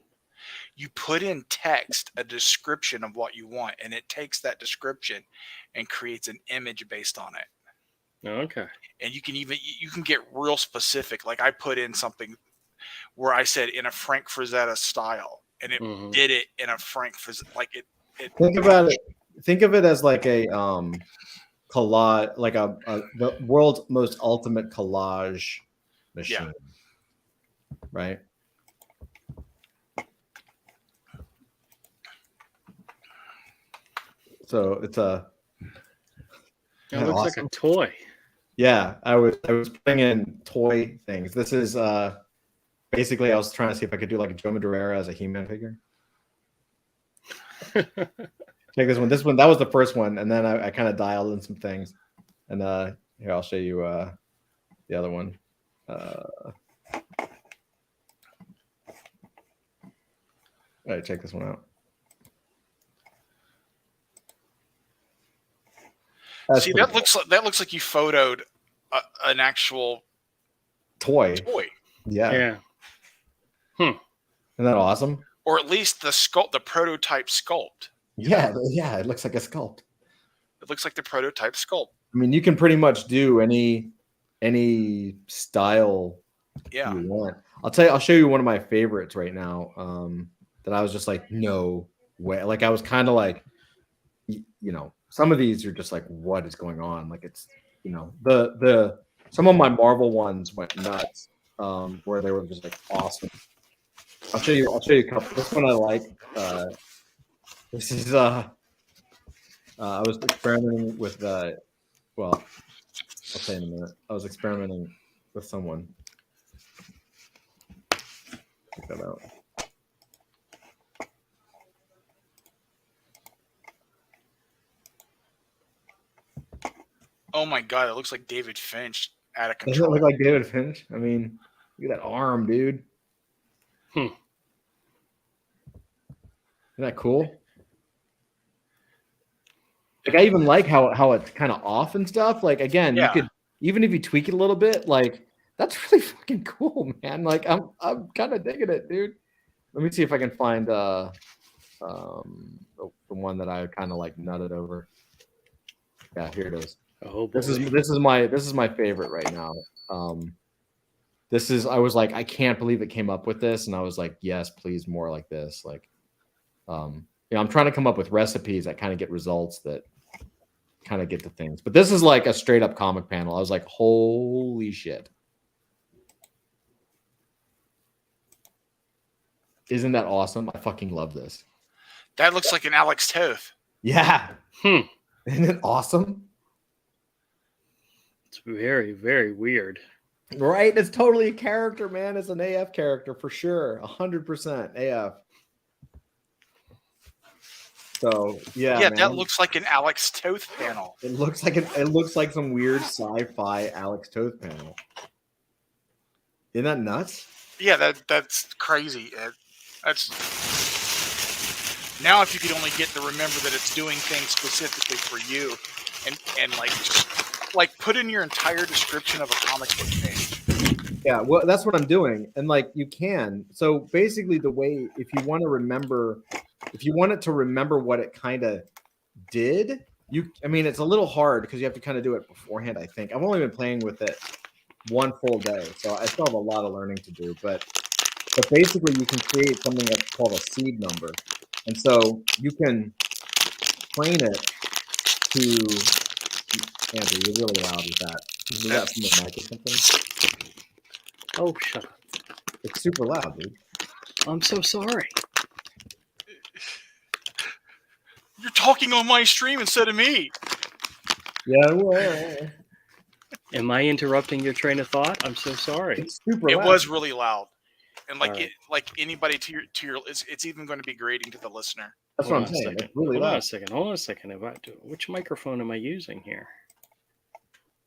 You put in text, a description of what you want, and it takes that description and creates an image based on it. Okay. And you can get real specific. Like I put in something where I said in a Frank Frazetta style, and it did it in a Frank Frazetta. Like it. Think about it. Think of it as like a collage, like the world's most ultimate collage machine, right? So it's it looks awesome. Like a toy. Yeah, I was putting in toy things. This is basically I was trying to see if I could do like a Joe Madureira as a He-Man figure. Take this one. That was the first one, and then I kind of dialed in some things. And here I'll show you the other one. All right, check this one out. See, that looks like you photoed an actual toy. Yeah. Isn't that awesome? Or at least the prototype sculpt. Yeah, it looks like a sculpt. It looks like the prototype sculpt. I mean, you can pretty much do any style you want. I'll show you one of my favorites right now. That I was just like, no way. Like I was kind of like, some of these are just like, what is going on? Like it's, the some of my Marvel ones went nuts, where they were just like awesome. I'll show you a couple. This one I like. This is I was experimenting with well, I'll say in a minute. I was experimenting with someone. Check that out. Oh my god, it looks like David Finch out of Doesn't it control. look like David Finch? I mean, look at that arm, dude. Isn't that cool? Like I even like how it's kind of off and stuff. Like again, you could, even if you tweak it a little bit, like that's really fucking cool, man. Like I'm kind of digging it, dude. Let me see if I can find the one that I kind of like nutted over. Yeah, here it is. Oh, this is my favorite right now. I was like, I can't believe it came up with this, and I was like, yes, please, more like this. Like, I'm trying to come up with recipes that kind of get results that kind of get to things. But this is like a straight up comic panel. I was like, holy shit. Isn't that awesome? I fucking love this. That looks like an Alex Toth. Yeah. Isn't it awesome? It's very, very weird. Right? It's totally a character, man. It's an AF character for sure. 100% AF. So yeah, man. That looks like an Alex Toth panel. It looks like some weird sci-fi Alex Toth panel. Isn't that nuts? Yeah, that's crazy. That's now if you could only get to remember that it's doing things specifically for you, and like just like put in your entire description of a comic book page. Yeah, well, that's what I'm doing, and like you can. So basically, the way if you want it to remember what it kind of did, it's a little hard because you have to kind of do it beforehand. I think I've only been playing with it one full day, so I still have a lot of learning to do. But basically, you can create something that's called a seed number, and so you can train it to. Andrew, you're really loud with that. Is that from the mic or something? Oh, shut up! It's super loud, dude. I'm so sorry. You're talking on my stream instead of me. Yeah, well. Am I interrupting your train of thought? I'm so sorry. It's super loud. It was really loud, and like anybody to your, it's even going to be grating to the listener. That's what I'm saying. It's really loud. Hold on a second. Which microphone am I using here?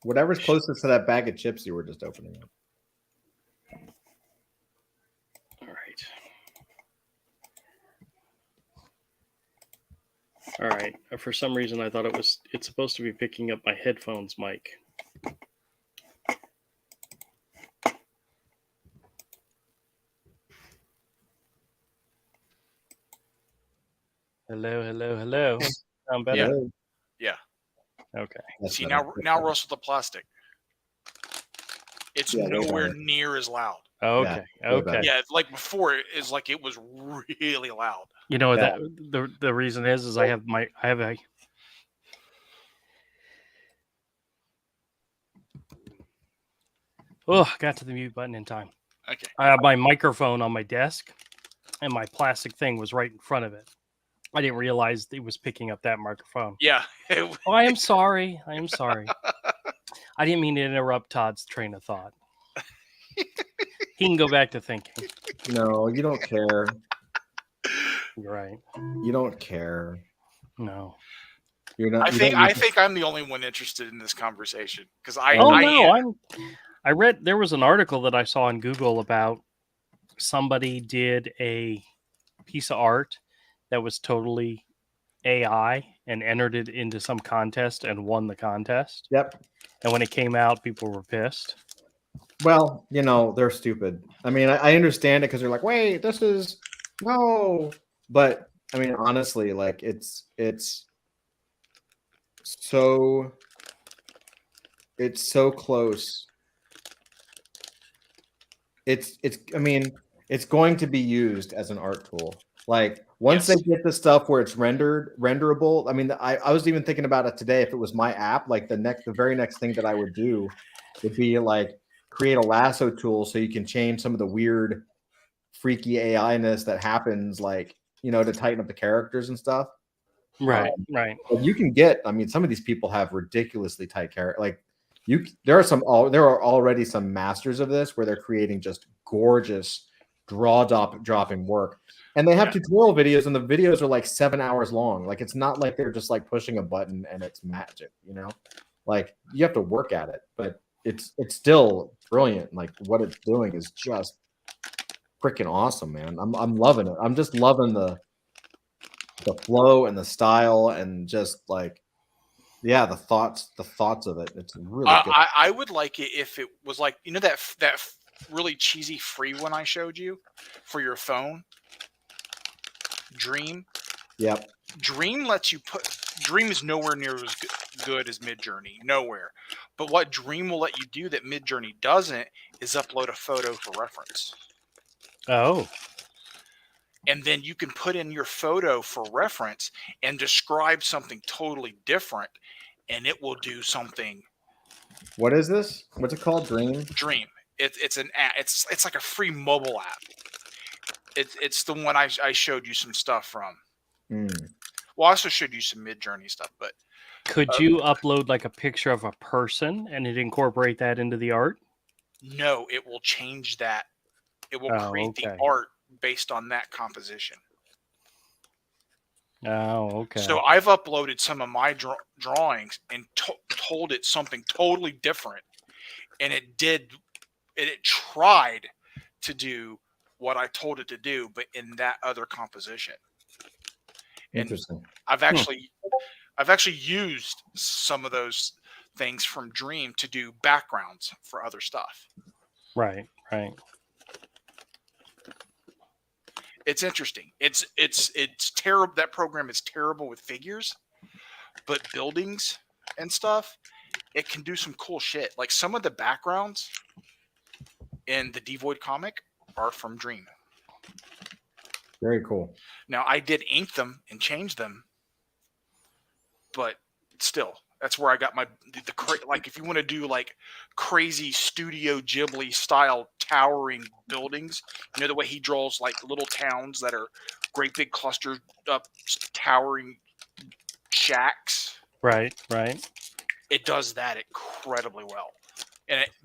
Whatever's closest to that bag of chips you were just opening up. All right. For some reason, I thought it's supposed to be picking up my headphones mic. Hello. Sound better? Yeah. Okay. See, now Russell, the plastic. It's nowhere near as loud. Okay. Yeah, like before, it's like it was really loud. You know that the reason is I have a. Oh, got to the mute button in time. Okay. I have my microphone on my desk, and my plastic thing was right in front of it. I didn't realize it was picking up that microphone. Yeah. I am sorry. I didn't mean to interrupt Todd's train of thought. He can go back to thinking. No, you don't care. You're right. You don't care. No. You're not. I think I'm the only one interested in this conversation because I read there was an article that I saw on Google about somebody did a piece of art that was totally AI and entered it into some contest and won the contest. Yep. And when it came out, people were pissed. Well, they're stupid. I mean, I understand it because they're like, wait, this is no. But I mean, honestly, like it's so close. I mean, it's going to be used as an art tool. Like once Yes. they get the stuff where it's renderable. I mean, I was even thinking about it today. If it was my app, like the very next thing that I would do would be like create a lasso tool so you can change some of the weird, freaky AI-ness that happens, like, you know, to tighten up the characters and stuff. Right, right. But you can get, I mean, some of these people have ridiculously tight character. Like there are already some masters of this where they're creating just gorgeous dropping work. And they have tutorial videos, and the videos are like 7 hours long. Like it's not like they're just like pushing a button and it's magic, you know? Like you have to work at it, but it's still brilliant. Like what it's doing is just freaking awesome, man. I'm loving it. I'm just loving the flow and the style and just like, yeah, the thoughts of it. It's really good. I would like it if it was like, you know, that really cheesy free one I showed you for your phone, Dream. Yep. Dream lets you Dream is nowhere near as good as Midjourney, nowhere. But what Dream will let you do that Midjourney doesn't is upload a photo for reference. Oh. And then you can put in your photo for reference and describe something totally different, and it will do something. What is this? What's it called? Dream? Dream. It's an app. It's like a free mobile app. It's the one I showed you some stuff from. Well, I also showed you some Midjourney stuff, but could you upload like a picture of a person and it incorporate that into the art? No, it will change that. It will create the art based on that composition. Oh, okay. So I've uploaded some of my drawings and told it something totally different, and it tried to do what I told it to do, but in that other composition. Interesting. And I've actually used some of those things from Dream to do backgrounds for other stuff. Right, right. It's interesting. It's terrible. That program is terrible with figures, but buildings and stuff, it can do some cool shit. Like some of the backgrounds in the Devoid comic are from Dream. Very cool. Now I did ink them and change them, but still, that's where I got like if you want to do like crazy Studio Ghibli style towering buildings, you know the way he draws like little towns that are great big clustered up towering shacks. Right, right. It does that incredibly well,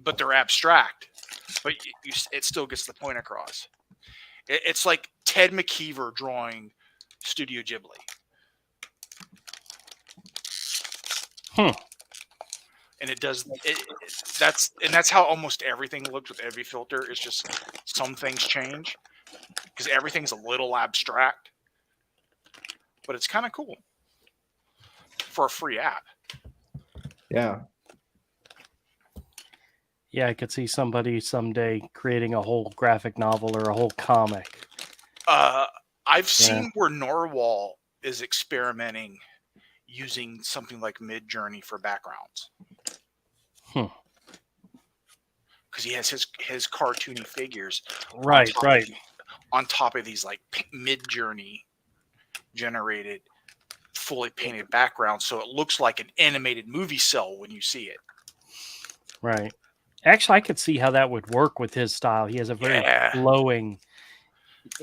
but they're abstract, but it still gets the point across. It's like Ted McKeever drawing Studio Ghibli. And it does that's how almost everything looks with every filter. It's just some things change because everything's a little abstract, but it's kind of cool for a free app. Yeah. Yeah, I could see somebody someday creating a whole graphic novel or a whole comic. I've seen where Norwal is experimenting using something like Midjourney for backgrounds. Because he has his cartoony figures. Right. On top of these like Midjourney generated fully painted backgrounds, so it looks like an animated movie cell when you see it. Right. Actually, I could see how that would work with his style. He has a very flowing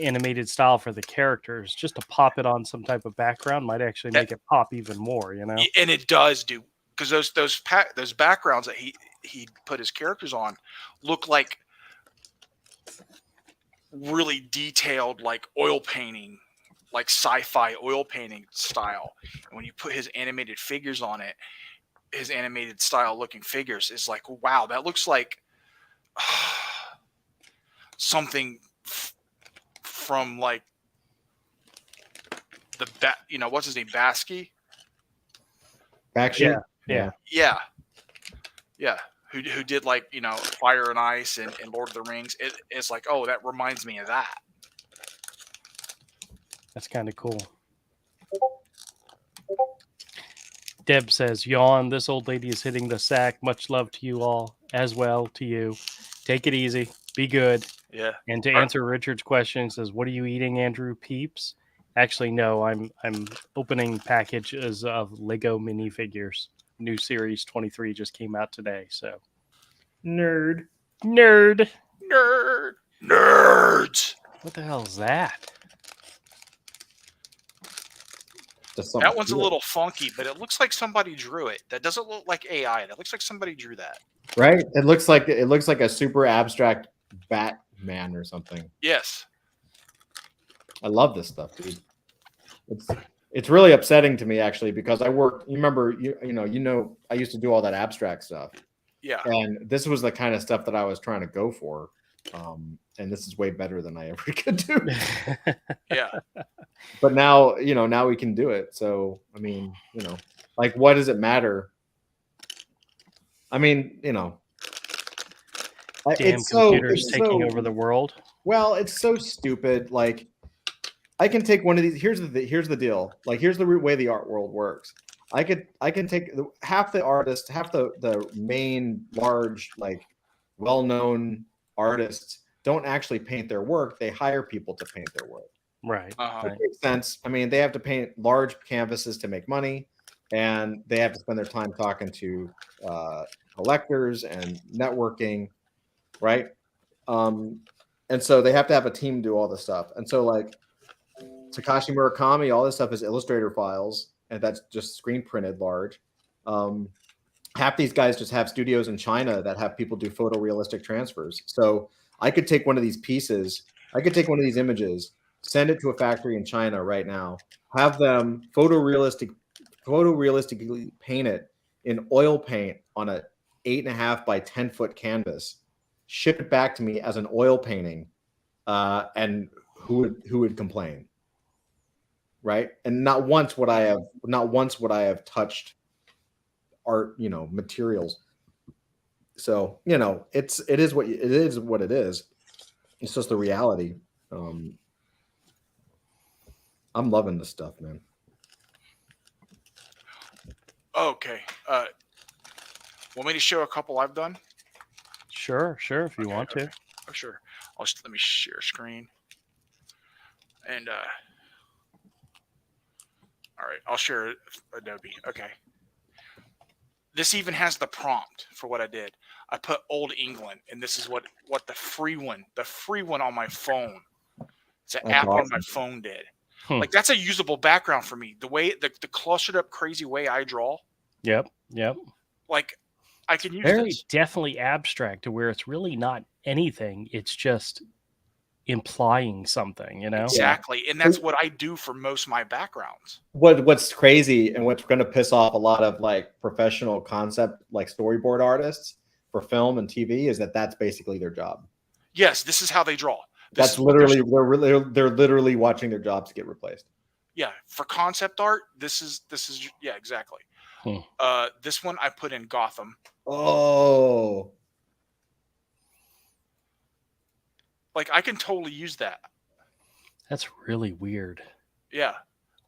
animated style for the characters. Just to pop it on some type of background might actually make it pop even more, you know? And it does do, because those backgrounds that he put his characters on look like really detailed, like oil painting, like sci-fi oil painting style. And when you put his animated figures on it, his animated style looking figures is like, wow, that looks like something from like what's his name, Baskey? Yeah. Who did like, Fire and Ice and Lord of the Rings. It's like, oh, that reminds me of that. That's kind of cool. Deb says, yawn. This old lady is hitting the sack. Much love to you all, as well to you. Take it easy. Be good. Yeah. And to answer Richard's question, he says, what are you eating, Andrew? Peeps? Actually, no. I'm opening packages of Lego minifigures. New series 23 just came out today. So, Nerd. Nerds. What the hell is that? That one's a little funky, but it looks like somebody drew it. That doesn't look like AI. That looks like somebody drew that. Right? It looks like a super abstract Batman or something. Yes. I love this stuff, dude. It's really upsetting to me actually because I work. You remember, I used to do all that abstract stuff. Yeah. And this was the kind of stuff that I was trying to go for. And this is way better than I ever could do. Yeah. But now, now we can do it. So, I mean, like, what does it matter? I mean, Damn computers taking over the world. Well, it's so stupid. Like, I can take one of these. Here's the deal. Like, here's the way the art world works. I can take half the artists, half the main large, like, well-known artists don't actually paint their work. They hire people to paint their work. Right. It makes sense. I mean, they have to paint large canvases to make money, and they have to spend their time talking to collectors and networking, right? And so they have to have a team do all this stuff. And so, like, Takashi Murakami, all this stuff is Illustrator files, and that's just screen printed large. Half these guys just have studios in China that have people do photorealistic transfers. So I could take one of these pieces, I could take one of these images, send it to a factory in China right now, have them photorealistically paint it in oil paint on a 8.5 by 10 foot canvas, ship it back to me as an oil painting, and who would complain? Right? And not once would I have touched art, materials. So, it is what it is. It's just the reality. I'm loving this stuff, man. Okay. Want me to show a couple I've done? Sure, if you want to. Oh, sure. Let me share screen. And all right, I'll share Adobe. Okay. This even has the prompt for what I did. I put Old England, and this is what the free one on my phone. It's an app on my phone did. Like, that's a usable background for me. The way the clustered up crazy way I draw. Yep. Like, I can use very this. Definitely abstract to where it's really not anything. It's just implying something, Exactly. And that's what I do for most of my backgrounds. What's crazy and what's going to piss off a lot of, like, professional concept, like, storyboard artists for film and TV is that's basically their job. Yes, this is how they draw. That's literally they're literally watching their jobs get replaced. Yeah, for concept art, this is yeah, exactly. This one I put in Gotham. Oh. Like, I can totally use that. That's really weird. Yeah.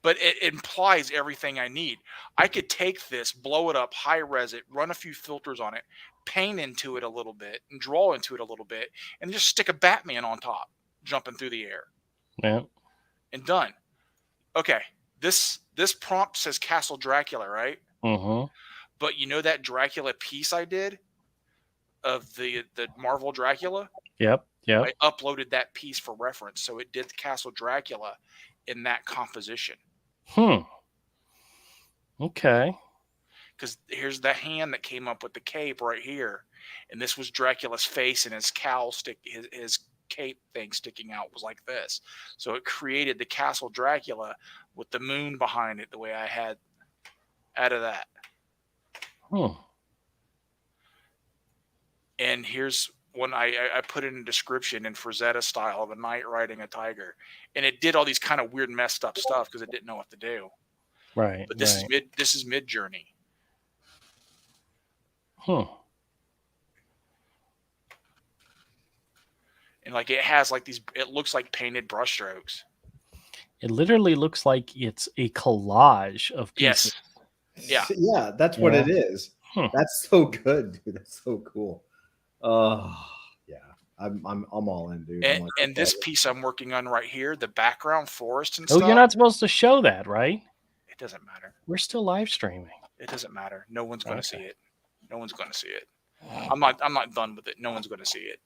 But it implies everything I need. I could take this, blow it up, high res it, run a few filters on it, paint into it a little bit, and draw into it a little bit, and just stick a Batman on top, jumping through the air. Yeah. And done. Okay. This prompt says Castle Dracula, right? Mm-hmm. But you know that Dracula piece I did of the Marvel Dracula? Yep. I uploaded that piece for reference, so it did the Castle Dracula in that composition. Okay. Because here's the hand that came up with the cape right here, and this was Dracula's face, and his cowl his cape thing sticking out was like this. So it created the Castle Dracula with the moon behind it, the way I had out of that. And here's one I put in a description in Frazetta style of a knight riding a tiger, and it did all these kind of weird messed up stuff because it didn't know what to do. Right. But this is mid journey. And, like, it has like these. It looks like painted brushstrokes. It literally looks like it's a collage of pieces. Yes. Yeah. Yeah, that's what it is. That's so good, dude. That's so cool. Oh, yeah. I'm all in, dude. And, I'm like, and this piece I'm working on right here, the background forest and Oh, stuff. you're not supposed to show that, right? It doesn't matter. We're still live streaming. It doesn't matter. No one's going to see it. No one's going to see it. I'm not done with it. No one's going to see it.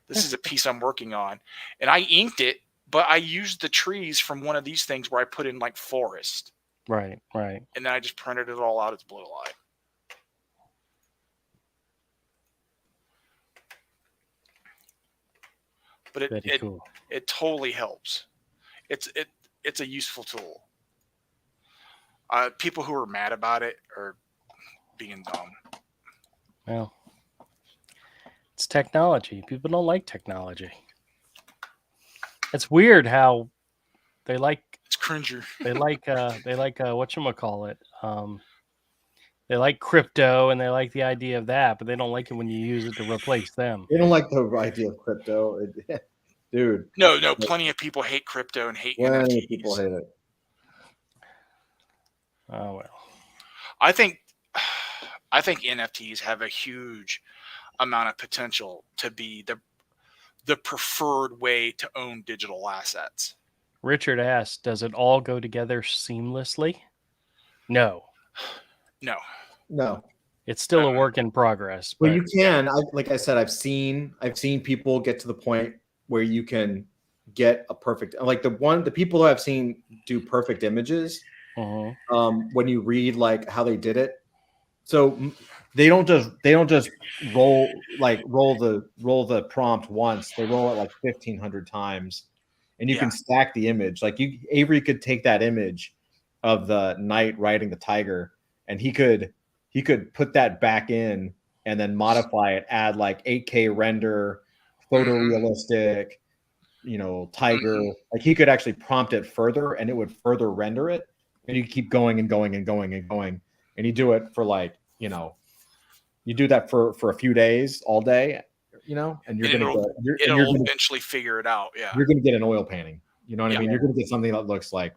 This is a piece I'm working on, and I inked it, but I used the trees from one of these things where I put in like forest. Right. And then I just printed it all out as blue line. But it totally helps. It's a useful tool. People who are mad about it are being dumb. Well, it's technology. People don't like technology. It's weird how they like. It's cringer. They like whatchamacallit. They like crypto and they like the idea of that, but they don't like it when you use it to replace them. They don't like the idea of crypto, dude. No. Plenty of people hate crypto and hate NFTs. People hate it. Oh well. I think NFTs have a huge amount of potential to be the preferred way to own digital assets. Richard asked, "Does it all go together seamlessly?" No. It's still a work in progress. But you can. Like I said, I've seen people get to the point where you can get a perfect, like the people who I've seen do perfect images. When you read like how they did it, so they don't just roll the prompt once. They roll it like 1,500 times, and you can stack the image. Like Avery could take that image of the knight riding the tiger, and he could put that back in and then modify it, add like 8K render, photorealistic, tiger. Like he could actually prompt it further, and it would further render it. And you keep going and going and going and going, and you do it for like, you do that for a few days, all day, and it'll eventually figure it out. Yeah, you're going to get an oil painting. You know what I mean? You're going to get something that looks like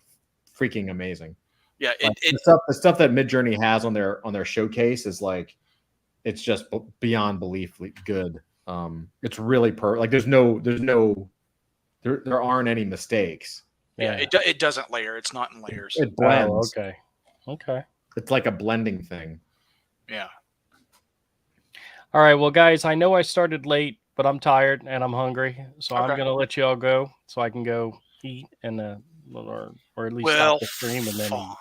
freaking amazing. Yeah, the stuff that Midjourney has on their showcase is like, it's just beyond belief good. It's really like there aren't any mistakes. Yeah, it doesn't layer. It's not in layers. It blends. Oh, okay. It's like a blending thing. Yeah. All right, well, guys, I know I started late, but I'm tired and I'm hungry, so I'm gonna let you all go so I can go eat and or at least stop the stream and then eat.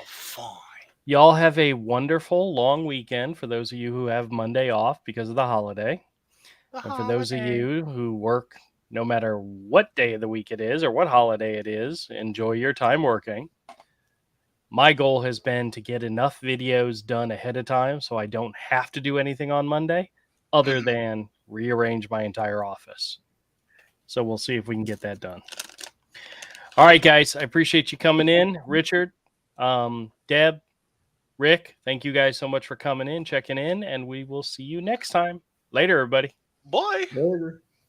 Fine. Y'all have a wonderful long weekend for those of you who have Monday off because of the holiday. And for those of you who work no matter what day of the week it is or what holiday it is, enjoy your time working. My goal has been to get enough videos done ahead of time so I don't have to do anything on Monday other than rearrange my entire office. So we'll see if we can get that done. All right, guys, I appreciate you coming in. Richard, Deb, Rick, thank you guys so much for coming in, checking in, and we will see you next time. Later, everybody. Bye. Later.